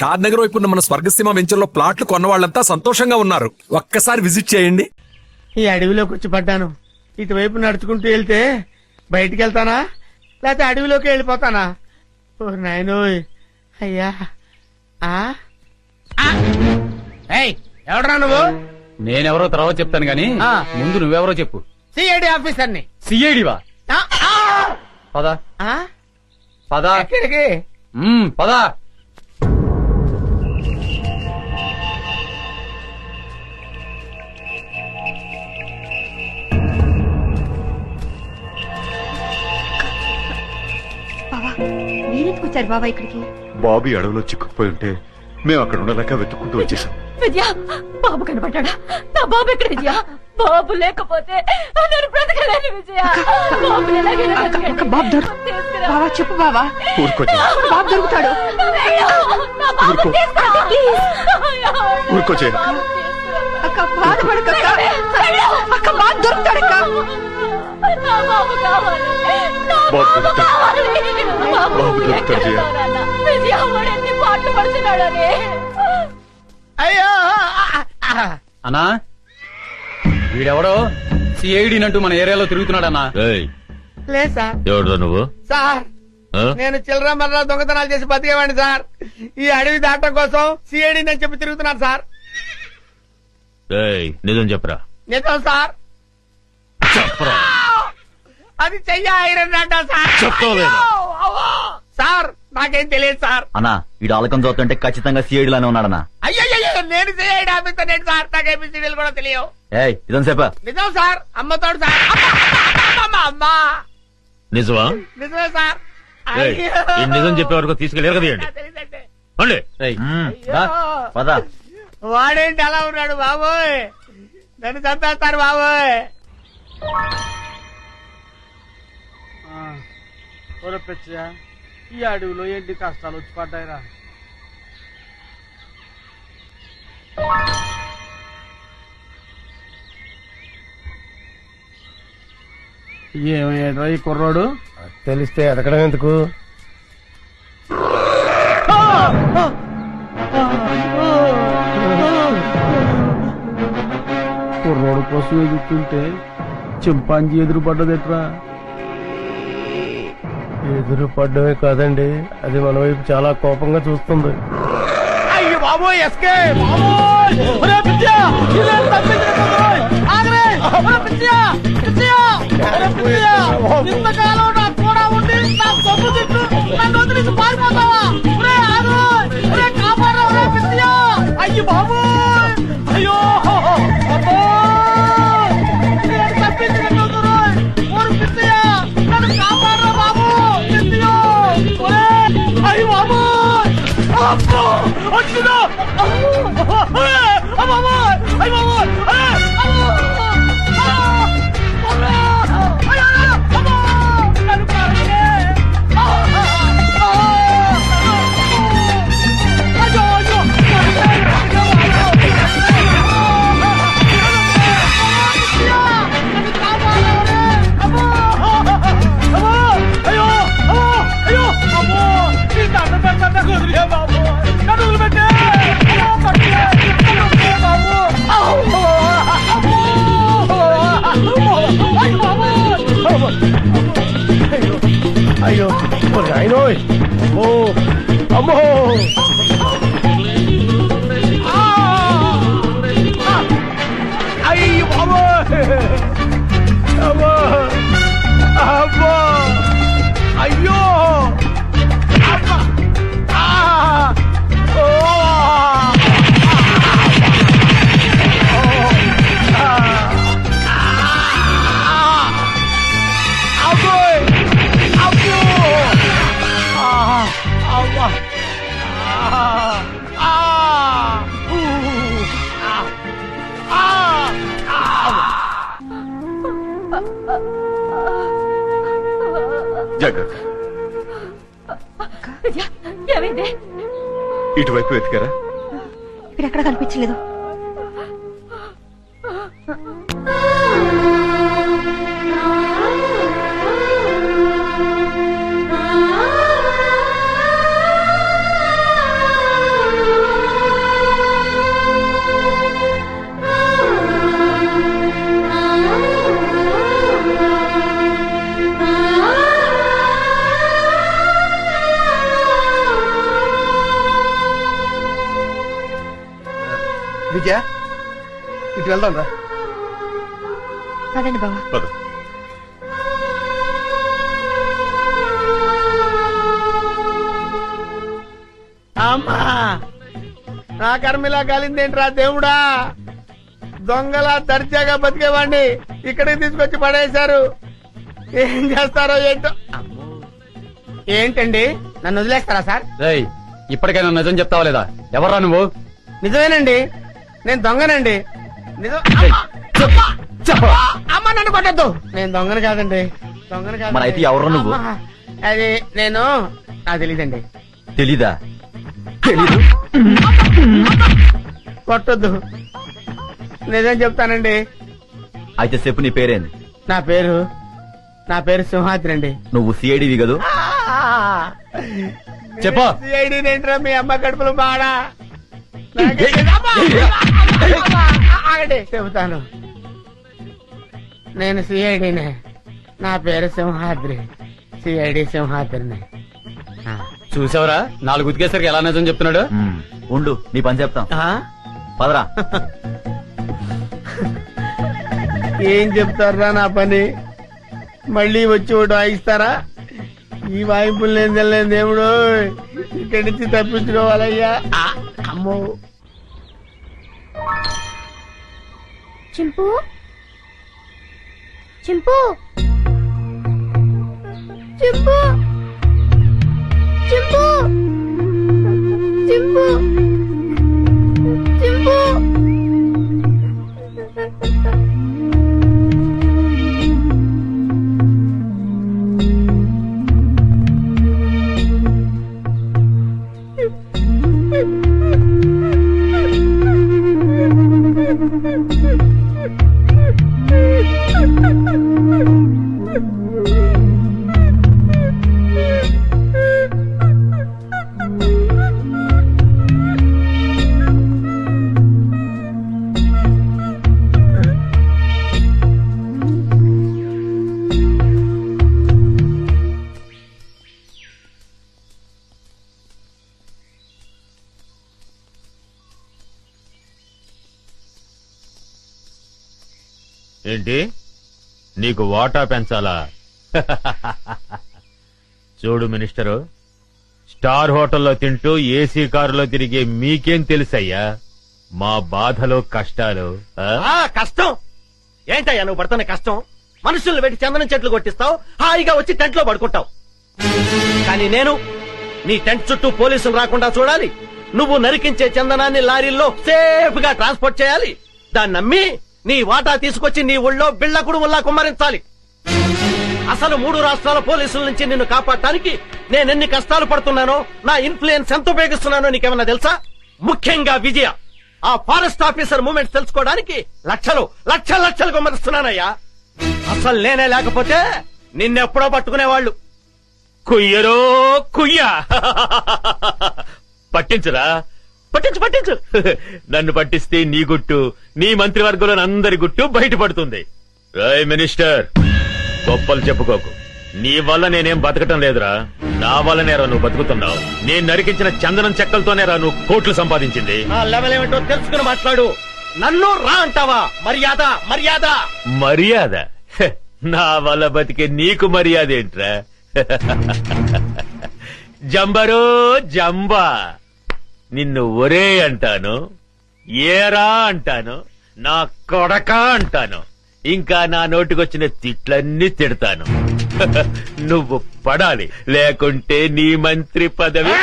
షాద్ నగర్ వైపు ఉన్న మన స్వర్గసీమ వెంచర్లో ప్లాట్లు కొన్న వాళ్ళంతా సంతోషంగా ఉన్నారు. ఒక్కసారి విజిట్ చేయండి. ఈ అడవిలోకి వచ్చి పడ్డాను. ఇటువైపు నడుచుకుంటూ వెళ్తే బయటికి వెళ్తానా లేకపోతే అడవిలోకి వెళ్ళిపోతానా? ఓ నాయనోయ్ అయ్యా. ఎవడరా నువ్వు? నేనెవరో తర్వాత చెప్తాను గాని ముందు నువ్వెవరో చెప్పు. సిఐడి ఆఫీసర్ని. సిఐడివా? పద పద. ఎక్కడికి? పద. మీరెందుకు వచ్చారు బాబా ఇక్కడికి? బాబు అడవిలో చిక్కుకుపోయి ఉంటే మేము అక్కడ ఉండలేక వెతుక్కుంటూ వచ్చేసాం. విద్యా, బాబు కనబడ్డా? నా బాబు ఎక్కడ విజయ? బాబు లేకపోతే నేను బ్రతకలేను విజయ. బాబు బాబా చెప్పు బాబా. ఊరుకో బాబు దొరుకుతాడు. ఊరుకో చేయను. అక్క బాధపడక అక్క బాబు దొరుకుతాడక్క. బాబు కావాలి. బాబు దొరుకుతాడు జయ. విజయ ఎన్ని పాటలు పడుతున్నాడని. అయ్యో అన్నా, వీడెవడో సిఐడినంటూ మన ఏరియాలో తిరుగుతున్నాడన్నా. లేదు సార్. ఎవరు నువ్వు? సార్ నేను చిల్లర మర్ర దొంగతనాలు చేసి బతికేవాడిని సార్. ఈ అడవి దాటం కోసం సిఐడి అని చెప్పి తిరుగుతున్నాను సార్. నిజం చెప్పరా? నిజం సార్. చెప్పరా? అది చెయ్య ఐరన్ అంట సార్. చెప్తావులేదా? సార్ నాకేం తెలియదు సార్. అన్నా వీడు ఆలకం చూస్తుంటే ఖచ్చితంగా సిఐడిలానే ఉన్నాడన్నా. అయ్యో నేను సిఐడి ఆఫీసర్ నేను సార్. నాకు ఏబిసిడీలు కూడా తెలియవు. ఇదని చెప్పా. నిజం సార్. అమ్మతోడు సార్. అమ్మా నిజమా? నిజమే సార్. ఈ నిజం చెప్పే వరకు తీసుకెళ్ళి ఎరగదీయండి. పద. వాడేంటి అలా ఉన్నాడు బాబోయ్? నన్ను చంపేస్తారు బాబోయ్. ఈ అడవిలో ఎన్ని కష్టాలు వచ్చి పడ్డాయిరా. ఏమయ్యాడ్రా ఈ కుర్రోడు? తెలిస్తే ఎదగడం ఎందుకు? కుర్రోడు కోసం ఎదుగుతుంటే చింపాంజీ ఎదురు పడ్డదెట్రా? ఎదురు పడ్డమే కాదండి, అది మన వైపు చాలా కోపంగా చూస్తుంది. అయ్యో బాబోయ్ ఎస్కే ఇంతకాలం నాకు కూడా ఉండి నా సొమ్ము తిట్టు నన్ను వదిలేసి పారిపోతావా? కాపాడరా పిచ్చియా. అయ్యో బాబోయ్. అయ్యో తప్పించుకుంటున్నా పిచ్చియా. నన్ను కాపాడరా బాబు. పిచ్చియో అయ్యో బాబోయ్. వచ్చిందా బాబోయ్. అయ్యో బాబోయ్. అయ్యో ఆయనోయ్. అమ్మో అమ్మో. అయ్యో బాబోయ్. అమ్మో అమ్మో. అయ్యో జాగ్రత్త. ఏమైంది? ఇటువైపు వెతికారా? ఇక్కడెక్కడ కనిపించలేదు. విజయ ఇటు వెళ్దాం రా. అదండి బావా. పద. అమ్మా నా కర్మిలా కాలిందేంట్రా దేవుడా, దొంగలా దర్జాగా బతికేవాడిని ఇక్కడికి తీసుకొచ్చి పడేశారు. ఏం చేస్తారో ఏంటో. ఏంటండి నన్ను వదిలేస్తారా సార్? రేయ్ ఇప్పటికైనా నిజం చెప్తావా లేదా? ఎవర్రా నువ్వు? నిజమేనండి, నేను దొంగనండి. నిజం. చెప్పరా. అమ్మ నన్ను కొట్టద్దు, నేను దొంగను కాదండి. దొంగను కాదు. మరి అయితే ఎవరు నువ్వు? అది నేను, నాకు తెలీదండి. తెలీదా? తెలీదు. కొట్టొద్దు, నిజం చెప్తానండి. అయితే చెప్పు, నీ పేరేంది? నా పేరు సింహాద్రి అండి. నువ్వు సిఐడివి కదూ? చెప్పు. సిఐడి ఏంట్రా మీ అమ్మ కడుపులో బాడా? చెబుతాను, నేను సిఐడినే. నా పేరు సింహాద్రి, సిఐడి సింహాద్రిని. చూసావరా 4 ఉతికేసరికి ఎలా నిజం చెప్తున్నాడు? ఉండు, నీ పని చెప్తాం. పదరా. ఏం చెప్తారా నా పని? మళ్ళీ వచ్చి ఒకటి వాయిస్తారా? ఈ వాయింపులు నేను తెలియదు దేవుడు, ఇక్కడి నుంచి తప్పించుకోవాలయ్యా. అమ్మో. చింపు చింపు చింపు చింపు చింపు చింపు. ఏంటి నీకు వాటా పెంచాలా? చూడు మినిస్టరు, స్టార్ హోటల్లో తింటూ ఏసీ కారులో తిరిగే మీకేం తెలుసయ్యా మా బాధలు కష్టాలు? కష్టం ఏంటయ్యా నువ్వు పడుతున్న కష్టం? మనుషుల్ని పెట్టి చందనం చెట్లు కొట్టిస్తావు, హాయిగా వచ్చి టెంట్ లో పడుకుంటావు. కానీ నేను నీ టెంట్ చుట్టూ పోలీసులు రాకుండా చూడాలి, నువ్వు నరికించే చందనాన్ని లారీల్లో సేఫ్ గా ట్రాన్స్పోర్ట్ చేయాలి, దాన్ని నమ్మి నీ వాటా తీసుకొచ్చి నీ ఊళ్ళో బిళ్ళకుడుముల్లా కుమ్మరించాలి. అసలు 3 రాష్ట్రాల పోలీసుల నుంచి నిన్ను కాపాడటానికి నేనెన్ని కష్టాలు పడుతున్నానో, నా ఇన్ఫ్లుయెన్స్ ఎంత ఉపయోగిస్తున్నానో నీకేమన్నా తెలుసా? ముఖ్యంగా విజయ, ఆ ఫారెస్ట్ ఆఫీసర్ మూమెంట్స్ తెలుసుకోవడానికి లక్షలు కుమ్మరిస్తున్నానయ్యా. అసలు నేనే లేకపోతే నిన్నెప్పుడో పట్టుకునేవాళ్ళు. కుయ్యరో కుయ్యా. పట్టించురా, పట్టించు. నన్ను పట్టిస్తే నీ గుట్టు, నీ మంత్రివర్గంలో అందరి గుట్టు బయటపడుతుంది. రాయ్ మినిస్టర్, గొప్పలు చెప్పుకోకు. నీ వల్ల నేనేం బతకటం లేదురా, నా వల్లనేరా నువ్వు బతుకుతున్నావు. నేను నరికించిన చందనం చెక్కలతోనేరా నువ్వు కోట్లు సంపాదించింది. ఆ లెవెల్ ఏమిటో తెలుసుకుని మాట్లాడు. నన్ను రా అంటావా? మర్యాద. హె, నా వల్ల బతికే నీకు మర్యాద ఏంట్రా? జంబరో జంబా, నిన్ను ఒరే అంటాను, ఏరా అంటాను, నా కొడక అంటాను, ఇంకా నా నోటికొచ్చిన తిట్లన్నీ తిడతాను. నువ్వు పడాలి, లేకుంటే నీ మంత్రి పదవి.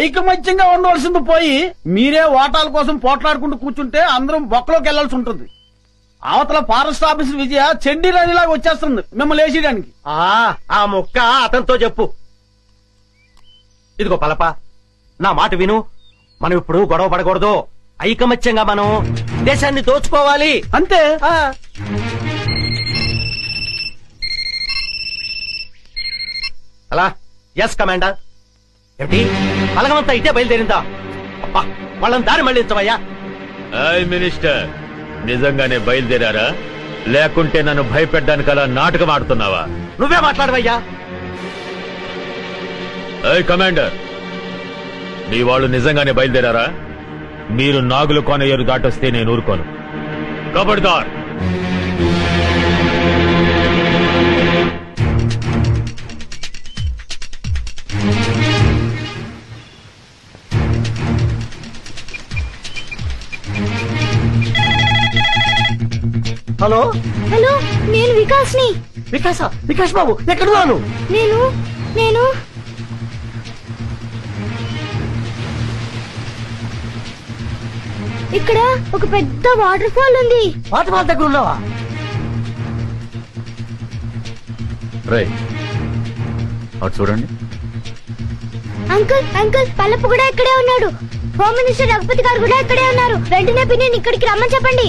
ఐకమత్యంగా ఉండవలసింది పోయి మీరే ఓటాల కోసం పోట్లాడుకుంటూ కూర్చుంటే అందరం బొక్కలోకి వెళ్లాల్సి ఉంటుంది. అవతల ఫారెస్ట్ ఆఫీసర్ విజయ చెండి రాణిలాగా వచ్చేస్తుంది మిమ్మల్ని వేసేయడానికి. ఆ ముక్క అతనితో చెప్పు. ఇదిగో పలప, నా మాట విను. మనం ఇప్పుడు గొడవ పడకూడదు. ఐకమత్యంగా మనం దేశాన్ని దోచుకోవాలి అంతే. అలా ఎస్ కమాండర్. ఏమిటి బలగమంతా ఇటే బయలుదేరిందా? అబ్బా, వాళ్ళని దారి మళ్ళించవయ్యా. మినిస్టర్, నిజంగానే బయలుదేరారా, లేకుంటే నన్ను భయపెట్టడానికి అలా నాటకం ఆడుతున్నావా? నువ్వే మాట్లాడవయ్యా. కమాండర్, నీ వాళ్ళు నిజంగానే బయలుదేరారా? మీరు నాగులు కోనయ్యరు దాటొస్తే నేను ఊరుకోను. కబడ్దార్. హలో హలో, నేను వికాస్ని. వికాస్ బాబు ఎక్కడున్నాను? నేను నేను ఇక్కడ ఒక పెద్ద వాటర్ ఫాల్ ఉంది. వాటర్ ఫాల్ దగ్గర ఉన్నావా? రేయ్ అటు చూడండి. అంకుల్ అంకుల్, పల్లపు కూడా ఇక్కడే ఉన్నాడు. హోమ్ మినిస్టర్ రఘుపతి గారు కూడా ఇక్కడే ఉన్నారు. వెంటనే పిన్ని ఇక్కడికి రమ్మని చెప్పండి.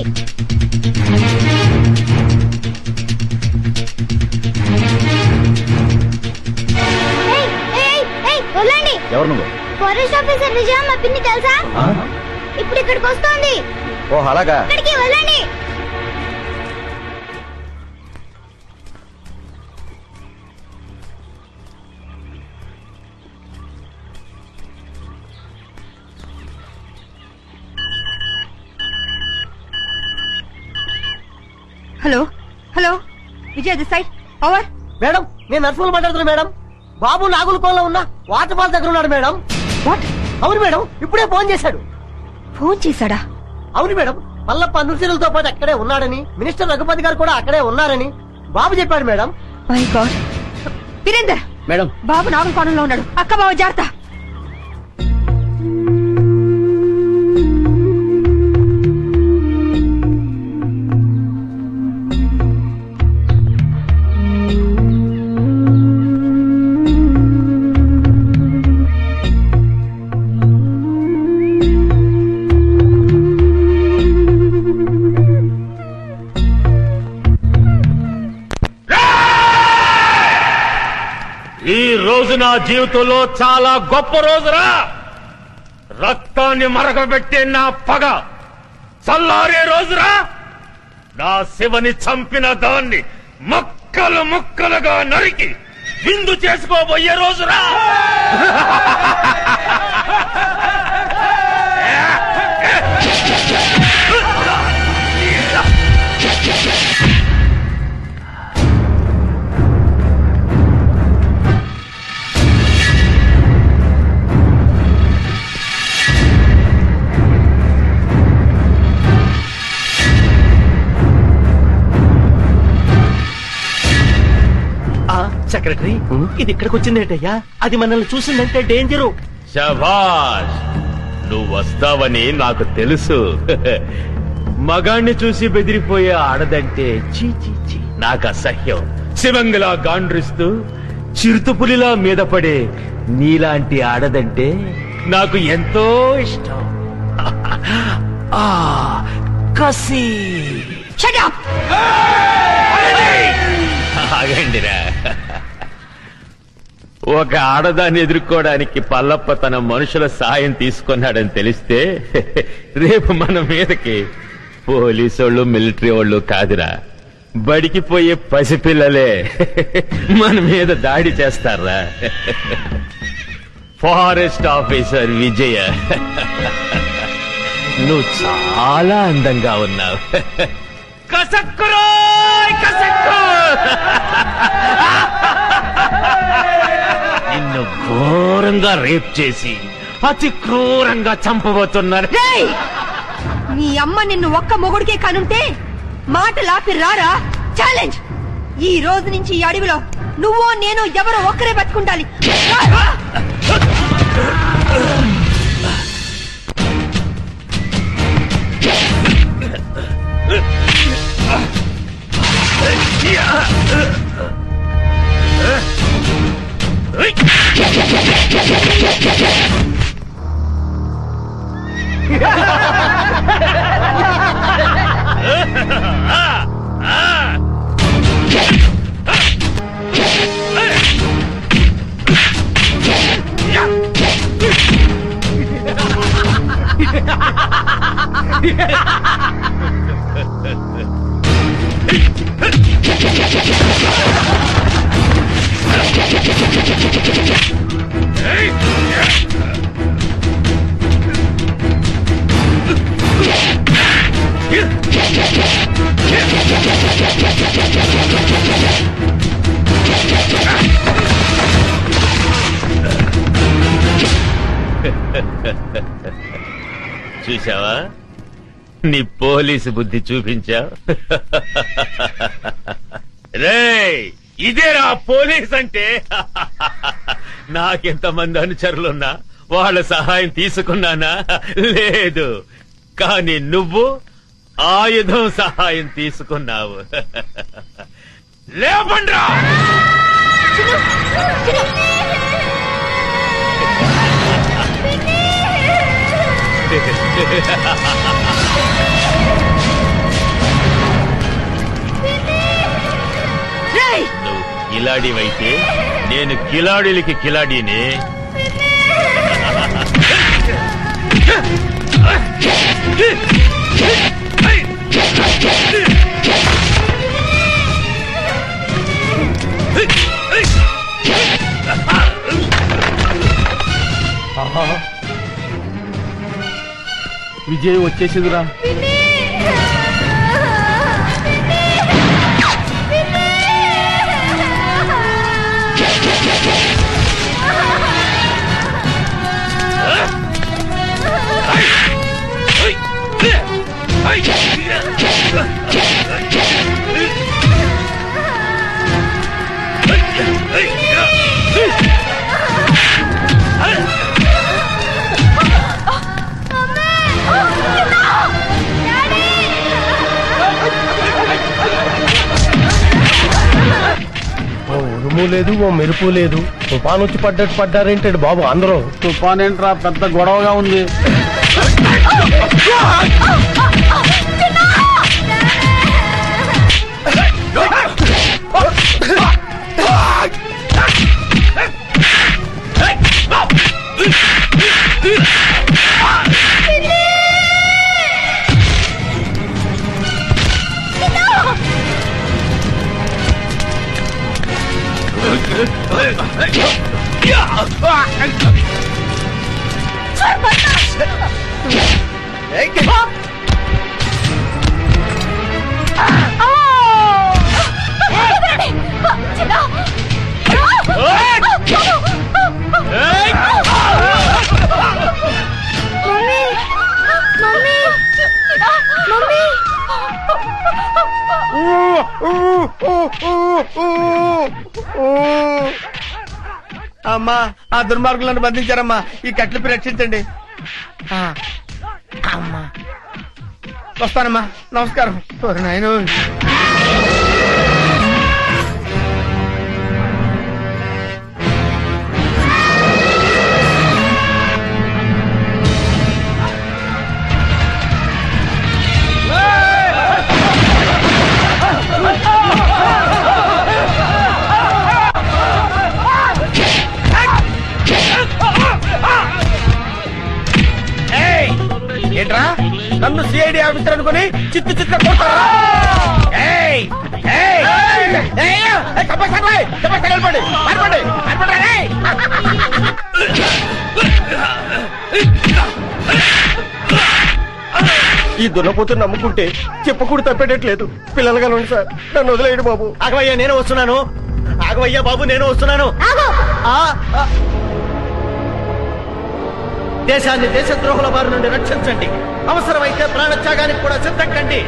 ఏయ్, ఏయ్, ఏయ్, వదలండి. ఎవరు నువ్వు? ఫారెస్ట్ ఆఫీసర్ విజయ, మా పిన్ని తెలుసా? ఇప్పుడు ఇక్కడికి వస్తోంది. ఓ అలాగా. ఇక్కడికి వెళ్ళండి. Hello hello, Vijay this side, over. Madam, నేను నర్సులు మాట్లాడుతున్నా మేడం. బాబు నాగులకోనలో ఉన్న వాటర్ ఫాల్ దగ్గర ఉన్నాడు మేడం. వాట్? అవును మేడం, ఇప్పుడే ఫోన్ చేశాడు. ఫోన్ చేశాడా? అవును మేడం, పల్లప్ప నృత్యులతో పాటు అక్కడే ఉన్నాడని, మినిస్టర్ రఘుపతి గారు కూడా అక్కడే ఉన్నారని బాబు చెప్పాడు madam. My god. Virender madam, Babu నాగుల కోణంలో ఉన్నాడు. అక్క బావ జాగ్రత్త. ఈ రోజు నా జీవితంలో చాలా గొప్ప రోజురా. రక్తాన్ని మరగబెట్టే నా పగ చల్లారే రోజురా. నా శివని చంపిన దాన్ని ముక్కలు ముక్కలుగా నరికి విందు చేసుకోబోయే రోజురా. సెక్రటరీ, ఇది ఇక్కడికి వచ్చిందేటయ్యా? అది మనల్ని చూసిందంటే డేంజరు. శభాష్, నువ్వు వస్తావని నాకు తెలుసు. మగాణ్ణి చూసి బెదిరిపోయే ఆడదంటే చీ చీ చీ నాకు అసహ్యం. శివంగిలా గాండ్రిస్తూ చిరుతుపులిలా మీద పడే నీలాంటి ఆడదంటే నాకు ఎంతో ఇష్టం. ఆ కసి. Shut up. ఆగండిరా. ఒక ఆడదాన్ని ఎదుర్కోవడానికి పల్లప్ప తన మనుషుల సాయం తీసుకున్నాడని తెలిస్తే రేపు మన మీదకి పోలీసోళ్ళు మిలిటరీ వాళ్ళు కాదురా, బడికి పోయే పసిపిల్లలే మన మీద దాడి చేస్తారా. ఫారెస్ట్ ఆఫీసర్ విజయ, నువ్వు చాలా అందంగా ఉన్నావు. కసక్కురోయ్ కసక్కు. నిన్ను ఘోరంగా రేప్ చేసి అతి క్రూరంగా చంపబోతున్నారు. రేయ్, నీ అమ్మ నిన్ను ఒక్క మొగుడికే కనుంటే మాటలాపి రారా. ఛాలెంజ్. ఈ రోజు నుంచి ఈ అడవిలో నువ్వో నేను ఎవరో ఒక్కరే బతుకుండాలి. చూసావా నీ పోలీసు బుద్ధి చూపించా. రేయ్ ఇదేరా పోలీస్ అంటే. నాకెంతమంది అనుచరులున్నా వాళ్ళ సహాయం తీసుకున్నానా? లేదు. కానీ నువ్వు ఆయుధం సహాయం తీసుకున్నావు. లేపండ్రా. నువ్వు కిలాడివైతే నేను కిలాడీలకి కిలాడీని. విజయ్ వచ్చేసిందిరా. ఓ ఉరుము లేదు, ఓ మెరుపు లేదు. తుఫాన్ వచ్చి పడ్డట్టు పడ్డారేంటండి బాబు అందరూ? తుఫాన్ ఏంట్రా పెద్ద గొడవగా ఉంది. అమ్మా ఆ దుర్మార్గులను బంధించారమ్మా. ఈ కట్లపై రక్షించండి. అమ్మా వస్తానమ్మా. నమస్కారం. నాయన ఏంట్రా నన్ను సిఐడి ఆఫీసర్ అనుకుని చిత్తు చిత్త కొడతారా? ఈ దున్నపోతుని నమ్ముకుంటే చెప్పకూడదు తప్పేటట్లేదు. పిల్లలుగా ఉండి సార్ నన్ను వదిలేయండి బాబు. ఆగవయ్యా నేను వస్తున్నాను. ఆగవయ్యా బాబు నేను వస్తున్నాను. దేశాన్ని దేశద్రోహుల బారి నుండి రక్షించండి. అవసరమైతే ప్రాణత్యాగానికి కూడా సిద్ధం కండి.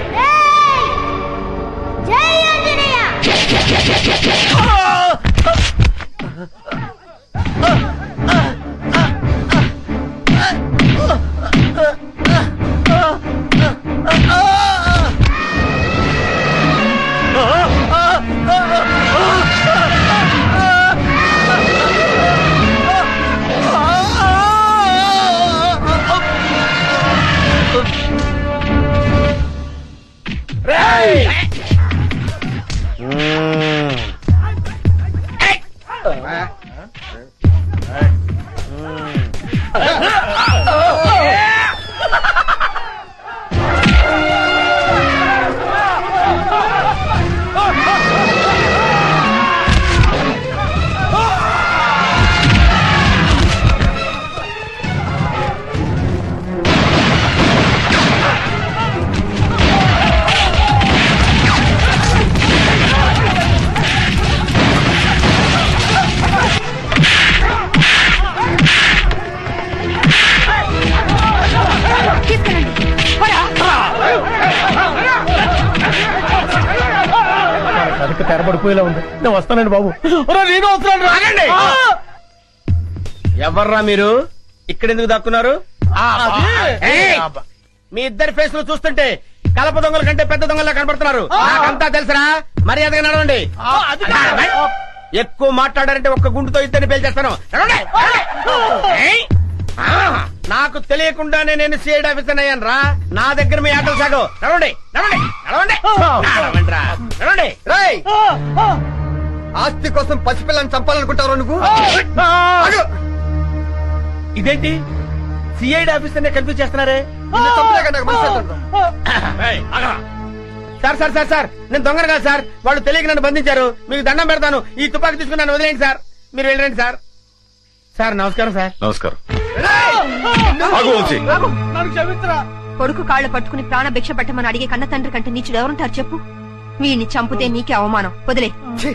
తెరబడిపోయేలా ఉంది. నేను వస్తానండి బాబు. ఒరేయ్, నేను వస్తున్నాను రా. ఆగండి. ఎవర్రా మీరు ఇక్కడెందుకు దాక్కున్నారు? ఏయ్! మీ ఇద్దరి ఫేస్ చూస్తుంటే కలప దొంగల కంటే పెద్ద దొంగలా కనబడుతున్నారు. నాకంతా తెలుసురా, మర్యాదగా నడవండి. ఎక్కువ మాట్లాడారంటే ఒక్క గుండుతో ఇద్దరిని పేల్చేస్తాను. నడవండి. ఏయ్! నాకు తెలియకుండానే నేను సిఐడి ఆఫీసర్ అయ్యాను రా. నా దగ్గర మీ ఆటలు సాగు. నడవండి, నడవండి, నడవండి, నడవండి రా, నడవండి. రేయ్, ఆస్తి కోసం పసిపిల్లని చంపాలనుకుంటావు నువ్వు? ఆగు. ఇదేంటి సిఐడి ఆఫీసర్ నే కన్ఫ్యూజ్ చేస్తున్నారే? నిన్ను చంపలేక నాకు మనసు అవుతుంది. ఏయ్, ఆగరా. సార్ సార్ సార్ సార్ నేను దొంగను కాదు సార్. వాళ్ళు తెలియక నన్ను బంధించారు. మీకు దండం పెడతాను. ఈ తుపాకీ తీసుకుని నన్ను వదిలేయండి సార్. మీరు వెళ్ళండి సార్. సార్ నమస్కారం సార్. నమస్కారం. ఆగు వంశీ. నన్ను క్షమించరా. కొడుకు కాళ్ళు పట్టుకుని ప్రాణభిక్ష పెట్టమని అడిగే కన్న తండ్రి కంటే నీచుడు ఎవరుంటారు చెప్పు? వీడిని చంపితే నీకే అవమానం. వదిలే. ఛీ,